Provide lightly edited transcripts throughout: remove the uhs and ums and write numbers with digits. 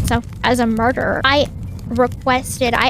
himself as a murderer. I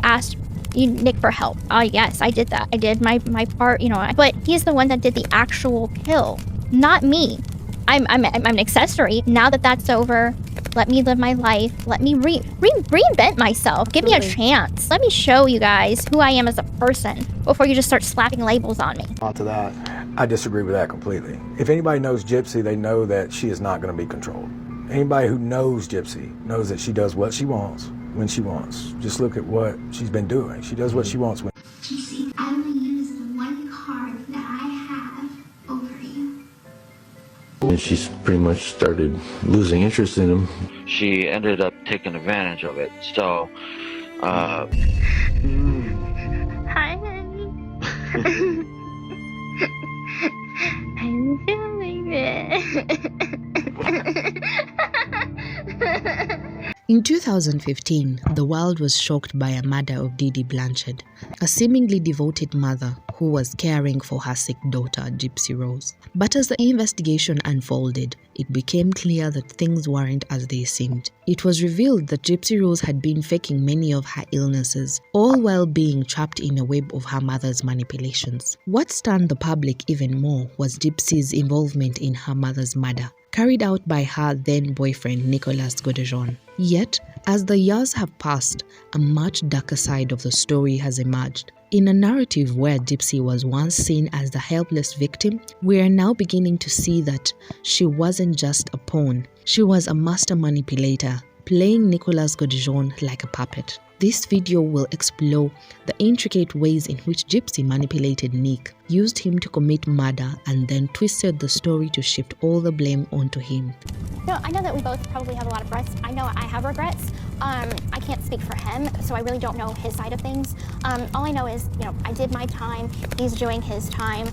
asked Nick for help. Yes, I did that. I did my part, but he's the one that did the actual kill, not me. I'm an accessory. Now that that's over, let me live my life. Let me reinvent myself. Give me a chance. Let me show you guys who I am as a person before you just start slapping labels on me. On to that, I disagree with that completely. If anybody knows Gypsy, they know that she is not going to be controlled. Anybody who knows Gypsy knows that she does what she wants when she wants. Just look at what she's been doing. She does what she wants when. Gypsy, I only use the one card that I have over you. And she's pretty much started losing interest in him. She ended up taking advantage of it. So, Hi, honey. I'm feeling it. In 2015, the world was shocked by a murder of Dee Dee Blanchard, a seemingly devoted mother who was caring for her sick daughter, Gypsy Rose. But as the investigation unfolded, it became clear that things weren't as they seemed. It was revealed that Gypsy Rose had been faking many of her illnesses, all while being trapped in a web of her mother's manipulations. What stunned the public even more was Gypsy's involvement in her mother's murder, carried out by her then-boyfriend Nicholas Godejohn. Yet, as the years have passed, a much darker side of the story has emerged. In a narrative where Gypsy was once seen as the helpless victim, we are now beginning to see that she wasn't just a pawn. She was a master manipulator, playing Nicholas Godejohn like a puppet. This video will explore the intricate ways in which Gypsy manipulated Nick, used him to commit murder, and then twisted the story to shift all the blame onto him. No, I know that we both probably have a lot of regrets. I know I have regrets. I can't speak for him, so I really don't know his side of things. All I know is, I did my time. He's doing his time.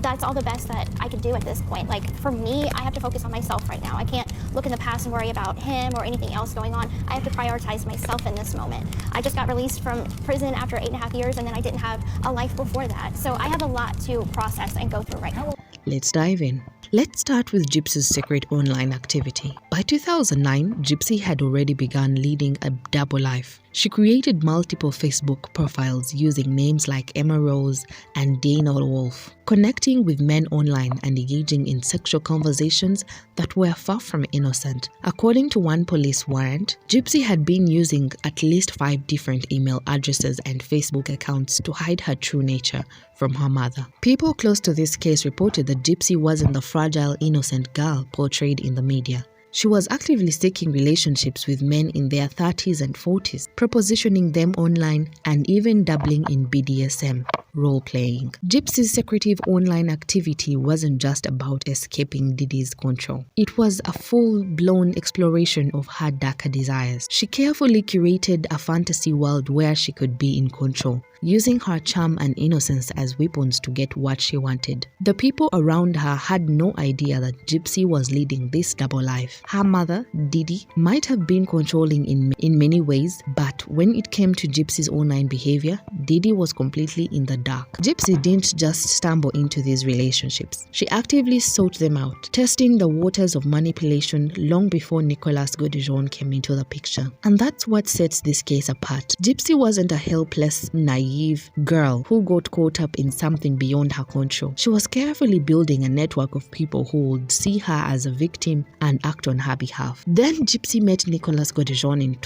That's all the best that I could do at this point. Like, for me, I have to focus on myself right now. I can't look in the past and worry about him or anything else going on. I have to prioritize myself in this moment. I just got released from prison after 8.5 years, and then I didn't have a life before that. So I have a lot to process and go through right now. Let's dive in. Let's start with Gypsy's secret online activity. By 2009, Gypsy had already begun leading a double life. She created multiple Facebook profiles using names like Emma Rose and Dana Wolf, connecting with men online and engaging in sexual conversations that were far from innocent. According to one police warrant, Gypsy had been using at least 5 different email addresses and Facebook accounts to hide her true nature from her mother. People close to this case reported that Gypsy wasn't the fragile, innocent girl portrayed in the media. She was actively seeking relationships with men in their 30s and 40s, propositioning them online and even dabbling in BDSM, role-playing. Gypsy's secretive online activity wasn't just about escaping Dee Dee's control. It was a full-blown exploration of her darker desires. She carefully curated a fantasy world where she could be in control, using her charm and innocence as weapons to get what she wanted. The people around her had no idea that Gypsy was leading this double life. Her mother, Dee Dee, might have been controlling in many ways, but when it came to Gypsy's online behavior, Dee Dee was completely in the dark. Gypsy didn't just stumble into these relationships. She actively sought them out, testing the waters of manipulation long before Nicholas Godejohn came into the picture. And that's what sets this case apart. Gypsy wasn't a helpless, naive girl who got caught up in something beyond her control. She was carefully building a network of people who would see her as a victim and act on her behalf. Then Gypsy met Nicholas Godejohn in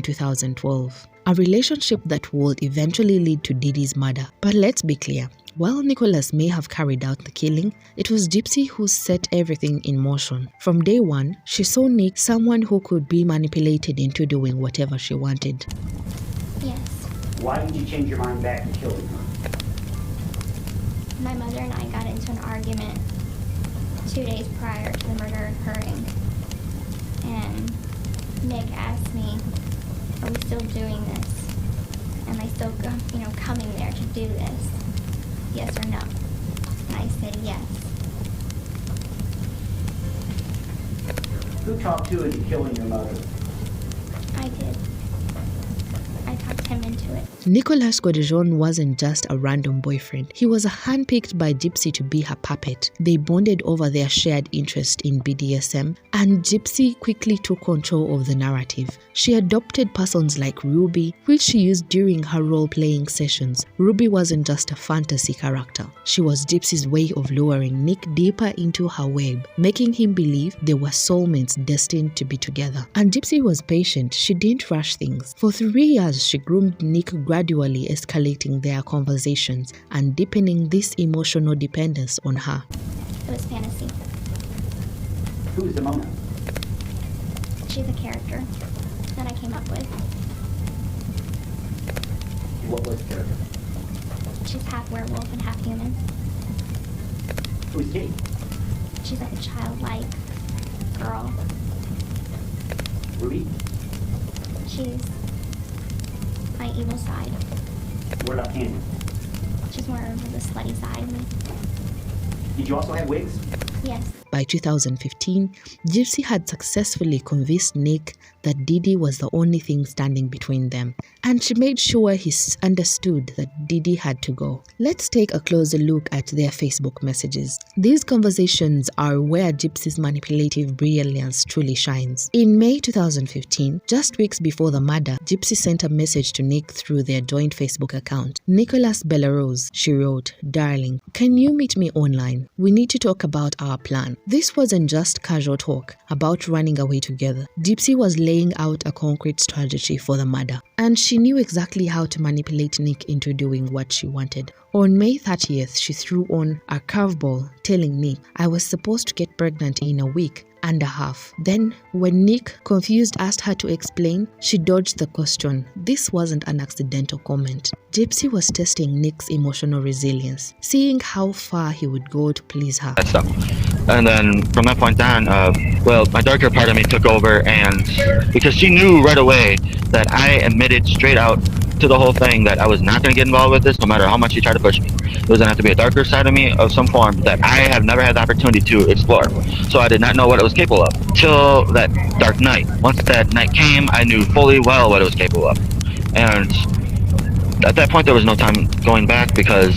2012. A relationship that would eventually lead to Dee Dee's murder. But let's be clear, while Nicholas may have carried out the killing, it was Gypsy who set everything in motion. From day one, she saw Nick someone who could be manipulated into doing whatever she wanted. Yes. Why did you change your mind back to killing her? My mother and I got into an argument 2 days prior to the murder occurring. And Nick asked me, are we still doing this? Am I still coming there to do this? Yes or no? And I said yes. Who talked you into killing your mother? I did. I talked him into it. Nicolas Godejohn wasn't just a random boyfriend. He was handpicked by Gypsy to be her puppet. They bonded over their shared interest in BDSM, and Gypsy quickly took control of the narrative. She adopted persons like Ruby, which she used during her role-playing sessions. Ruby wasn't just a fantasy character. She was Gypsy's way of luring Nick deeper into her web, making him believe they were soulmates destined to be together. And Gypsy was patient. She didn't rush things. For 3 years, she groomed Nick, gradually escalating their conversations and deepening this emotional dependence on her. It was fantasy. Who is Demona? She's a character that I came up with. What was the character? She's half werewolf and half human. Who is Dee? She's like a childlike girl. Ruby? She's my evil side. What about Candy? She's more of the slutty side of me. Did you also have wigs? Yes. By 2015, Gypsy had successfully convinced Nick that Dee Dee was the only thing standing between them, and she made sure he understood that Dee Dee had to go. Let's take a closer look at their Facebook messages. These conversations are where Gypsy's manipulative brilliance truly shines. In May 2015, just weeks before the murder, Gypsy sent a message to Nick through their joint Facebook account. Nicholas Bellarose, she wrote, "Darling, can you meet me online? We need to talk about our plan." This wasn't just casual talk about running away together. Gypsy was laying out a concrete strategy for the murder, and she knew exactly how to manipulate Nick into doing what she wanted. On May 30th, she threw on a curveball, telling Nick, "I was supposed to get pregnant in a week and a half." Then, when Nick, confused, asked her to explain, she dodged the question. This wasn't an accidental comment. Gypsy was testing Nick's emotional resilience, seeing how far he would go to please her. That stuff. And then from that point on, my darker part of me took over, and because she knew right away that I admitted straight out to the whole thing that I was not going to get involved with this no matter how much she tried to push me. It was going to have to be a darker side of me of some form that I have never had the opportunity to explore. So I did not know what it was capable of till that dark night. Once that night came, I knew fully well what it was capable of. And at that point, there was no time going back, because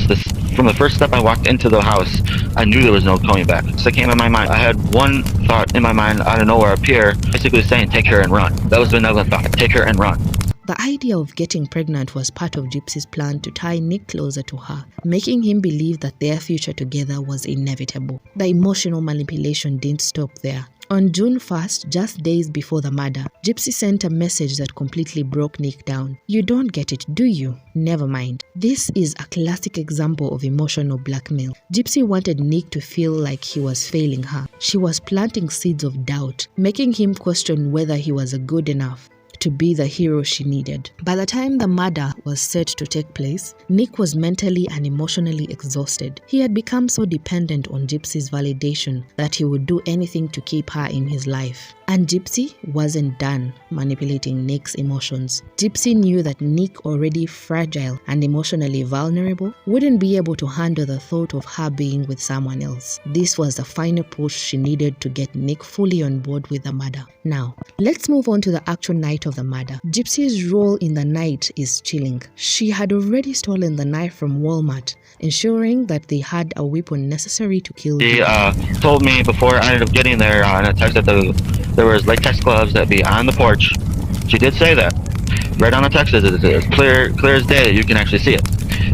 from the first step I walked into the house, I knew there was no going back. So it came in my mind. I had one thought in my mind out of nowhere appear, basically saying, "Take her and run." That was the benevolent thought. Take her and run. The idea of getting pregnant was part of Gypsy's plan to tie Nick closer to her, making him believe that their future together was inevitable. The emotional manipulation didn't stop there. On June 1st, just days before the murder, Gypsy sent a message that completely broke Nick down. "You don't get it, do you? Never mind." This is a classic example of emotional blackmail. Gypsy wanted Nick to feel like he was failing her. She was planting seeds of doubt, making him question whether he was good enough to be the hero she needed. By the time the murder was set to take place, Nick was mentally and emotionally exhausted. He had become so dependent on Gypsy's validation that he would do anything to keep her in his life. And Gypsy wasn't done manipulating Nick's emotions. Gypsy knew that Nick, already fragile and emotionally vulnerable, wouldn't be able to handle the thought of her being with someone else. This was the final push she needed to get Nick fully on board with the murder. Now, let's move on to the actual night of the murder. Gypsy's role in the night is chilling. She had already stolen the knife from Walmart, ensuring that they had a weapon necessary to kill She Dee. told me before I ended up getting there in a text that there was latex gloves that'd be on the porch. She did say that. Right on the text, it's clear as day that you can actually see it.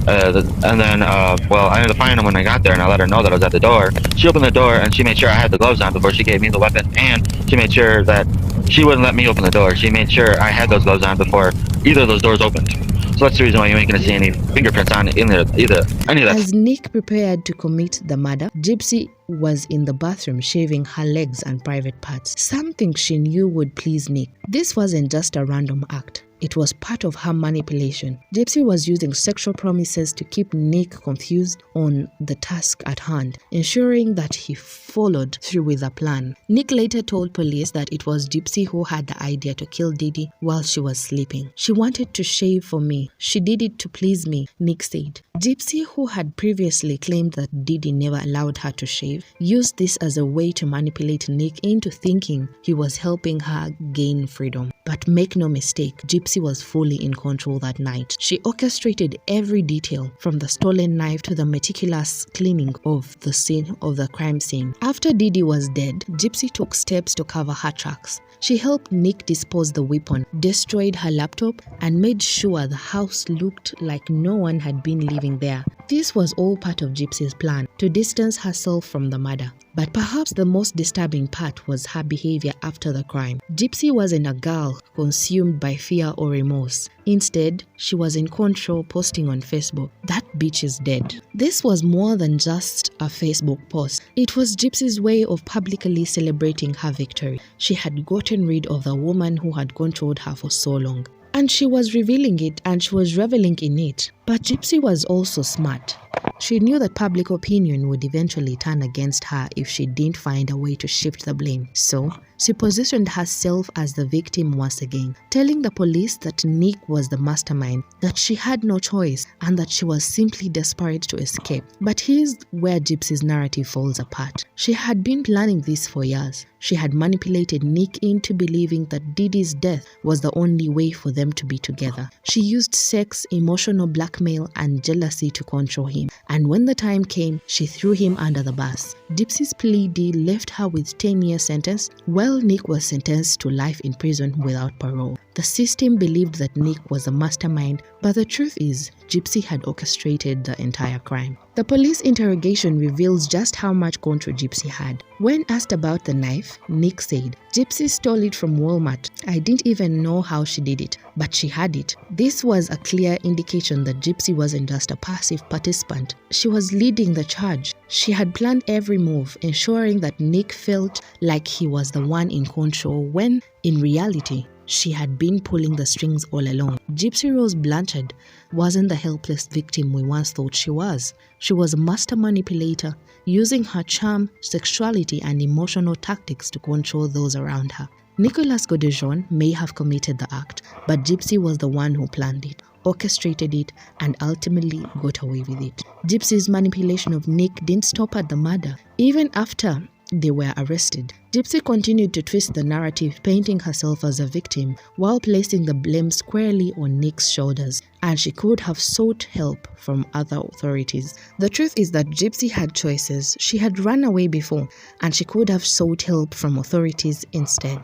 And then, I ended up finding them when I got there, and I let her know that I was at the door. She opened the door, and she made sure I had the gloves on before she gave me the weapon, and she made sure that she wouldn't let me open the door. She made sure I had those gloves on before either of those doors opened. So that's the reason why you ain't gonna see any fingerprints on any of that. As Nick prepared to commit the murder, Gypsy was in the bathroom shaving her legs and private parts, something she knew would please Nick. This wasn't just a random act. It was part of her manipulation. Gypsy was using sexual promises to keep Nick confused on the task at hand, ensuring that he followed through with the plan. Nick later told police that it was Gypsy who had the idea to kill Dee Dee while she was sleeping. "She wanted to shave for me. She did it to please me," Nick said. Gypsy, who had previously claimed that Dee Dee never allowed her to shave, used this as a way to manipulate Nick into thinking he was helping her gain freedom. But make no mistake, Gypsy was fully in control that night. She orchestrated every detail, from the stolen knife to the meticulous cleaning of the scene of the crime scene. After Dee Dee was dead, Gypsy took steps to cover her tracks. She helped Nick dispose the weapon, destroyed her laptop, and made sure the house looked like no one had been living there. This was all part of Gypsy's plan to distance herself from the murder. But perhaps the most disturbing part was her behavior after the crime. Gypsy wasn't a girl consumed by fear or remorse. Instead, she was in control, posting on Facebook, "That bitch is dead." This was more than just a Facebook post. It was Gypsy's way of publicly celebrating her victory. She had gotten rid of the woman who had controlled her for so long. And she was revealing it, and she was reveling in it. But Gypsy was also smart. She knew that public opinion would eventually turn against her if she didn't find a way to shift the blame. So, she positioned herself as the victim once again, telling the police that Nick was the mastermind, that she had no choice, and that she was simply desperate to escape. But here's where Gypsy's narrative falls apart. She had been planning this for years. She had manipulated Nick into believing that Dee Dee's death was the only way for them to be together. She used sex, emotional blackmail, and jealousy to control him. And when the time came, she threw him under the bus. Gypsy's plea deal left her with 10-year sentence, while Nick was sentenced to life in prison without parole. The system believed that Nick was a mastermind, but the truth is, Gypsy had orchestrated the entire crime. The police interrogation reveals just how much control Gypsy had. When asked about the knife, Nick said, "Gypsy stole it from Walmart. I didn't even know how she did it, but she had it." This was a clear indication that Gypsy wasn't just a passive participant. She was leading the charge. She had planned every move, ensuring that Nick felt like he was the one in control when, in reality, she had been pulling the strings all along. Gypsy Rose Blanchard wasn't the helpless victim we once thought she was. She was a master manipulator, using her charm, sexuality, and emotional tactics to control those around her. Nicholas Godejohn may have committed the act, but Gypsy was the one who planned it, orchestrated it, and ultimately got away with it. Gypsy's manipulation of Nick didn't stop at the murder. Even after they were arrested, Gypsy continued to twist the narrative, painting herself as a victim while placing the blame squarely on Nick's shoulders, and she could have sought help from other authorities. The truth is that Gypsy had choices. She had run away before, and she could have sought help from authorities instead.